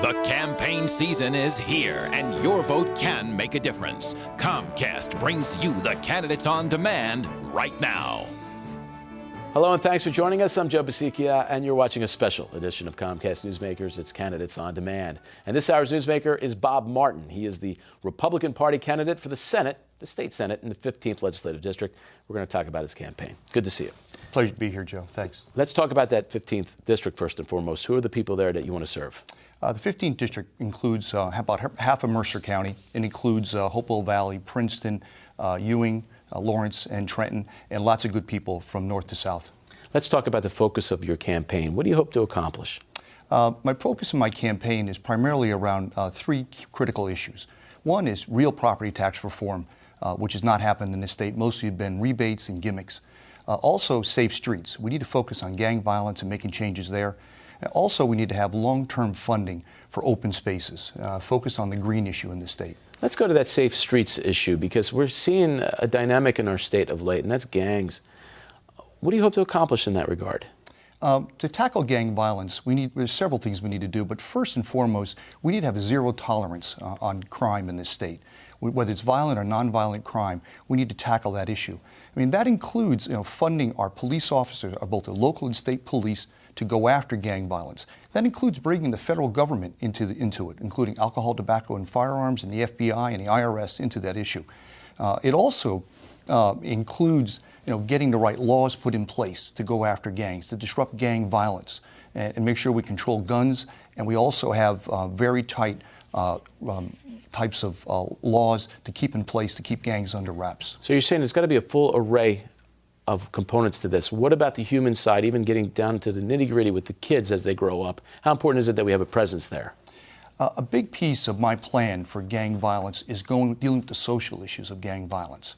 The campaign season is here, and your vote can make a difference. Comcast brings you the candidates on demand right now. Hello and thanks for joining us. I'm Joe Basikia, and you're watching a special edition of Comcast Newsmakers. It's Candidates on Demand. And this hour's newsmaker is Bob Martin. He is the Republican Party candidate for the Senate, the state Senate, in the 15th Legislative District. We're going to talk about his campaign. Good to see you. Pleasure to be here, Joe. Thanks. Let's talk about that 15th District first and foremost. Who are the people there that you want to serve? The 15th District includes about half of Mercer County. It includes Hopewell Valley, Princeton, Ewing, Lawrence, and Trenton, and lots of good people from north to south. Let's talk about the focus of your campaign. What do you hope to accomplish? My focus in my campaign is primarily around three critical issues. One is real property tax reform, which has not happened in this state. Mostly have been rebates and gimmicks. Also, safe streets. We need to focus on gang violence and making changes there. And also, we need to have long-term funding for open spaces, focus on the green issue in the state. Let's go to that safe streets issue, because we're seeing a dynamic in our state of late, and that's gangs. What do you hope to accomplish in that regard? To tackle gang violence, there's several things we need to do, but first and foremost, we need to have a zero tolerance on crime in this state. Whether it's violent or nonviolent crime, we need to tackle that issue. I mean, that includes funding our police officers, both the local and state police, to go after gang violence. That includes bringing the federal government into it, including alcohol, tobacco, and firearms, and the FBI and the IRS into that issue. It also includes getting the right laws put in place to go after gangs, to disrupt gang violence, and make sure we control guns. And we also have very tight types of laws to keep in place to keep gangs under wraps. So you're saying there's got to be a full array of components to this. What about the human side, even getting down to the nitty-gritty with the kids as they grow up? How important is it that we have a presence there? A big piece of my plan for gang violence is dealing with the social issues of gang violence.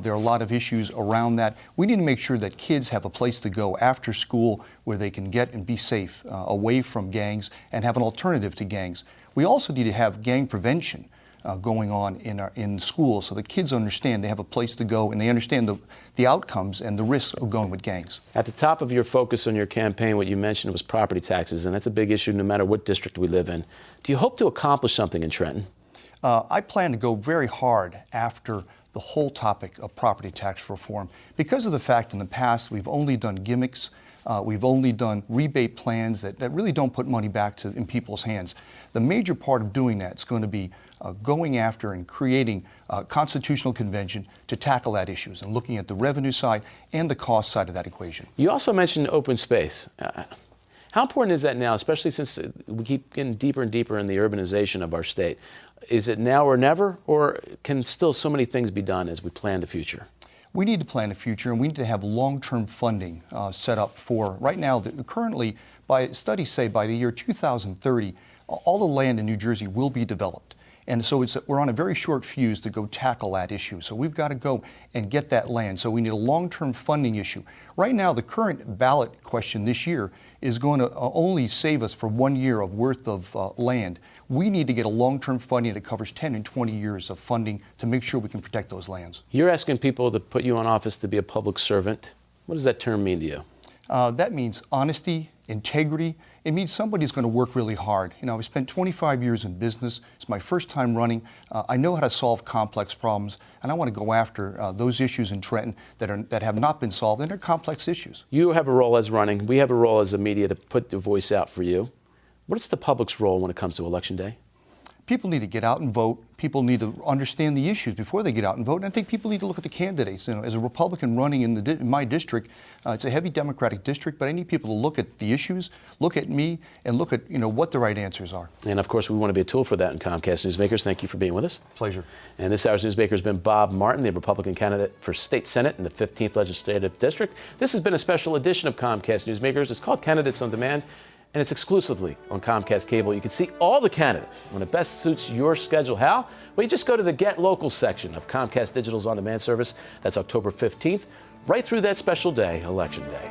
There are a lot of issues around that. We need to make sure that kids have a place to go after school where they can get and be safe away from gangs and have an alternative to gangs. We also need to have gang prevention going on in schools so the kids understand they have a place to go and they understand the outcomes and the risks of going with gangs. At the top of your focus on your campaign, what you mentioned was property taxes, and that's a big issue no matter what district we live in. Do you hope to accomplish something in Trenton? I plan to go very hard after the whole topic of property tax reform because of the fact in the past we've only done gimmicks. We've only done rebate plans that really don't put money back in people's hands. The major part of doing that is going to be going after and creating a constitutional convention to tackle that issues and looking at the revenue side and the cost side of that equation. You also mentioned open space. How important is that now, especially since we keep getting deeper and deeper in the urbanization of our state? Is it now or never, or can still so many things be done as we plan the future? We need to plan the future, and we need to have long-term funding set up for, right now, currently, studies say by the year 2030, all the land in New Jersey will be developed. And so we're on a very short fuse to go tackle that issue. So we've got to go and get that land. So we need a long-term funding issue. Right now, the current ballot question this year is going to only save us for 1 year of worth of land. We need to get a long-term funding that covers 10 and 20 years of funding to make sure we can protect those lands. You're asking people to put you in office to be a public servant. What does that term mean to you? That means honesty, integrity. It means somebody's going to work really hard. I've spent 25 years in business. It's my first time running. I know how to solve complex problems, and I want to go after those issues in Trenton that have not been solved, and they're complex issues. You have a role as running. We have a role as a media to put the voice out for you. What's the public's role when it comes to Election Day? People need to get out and vote. People need to understand the issues before they get out and vote. And I think people need to look at the candidates. As a Republican running in my district, it's a heavy Democratic district, but I need people to look at the issues, look at me, and look at what the right answers are. And of course, we want to be a tool for that in Comcast Newsmakers. Thank you for being with us. Pleasure. And this hour's newsmaker has been Bob Martin, the Republican candidate for State Senate in the 15th Legislative District. This has been a special edition of Comcast Newsmakers. It's called Candidates on Demand, and it's exclusively on Comcast Cable. You can see all the candidates when it best suits your schedule. How? Well, you just go to the Get Local section of Comcast Digital's on-demand service. That's October 15th, right through that special day, Election Day.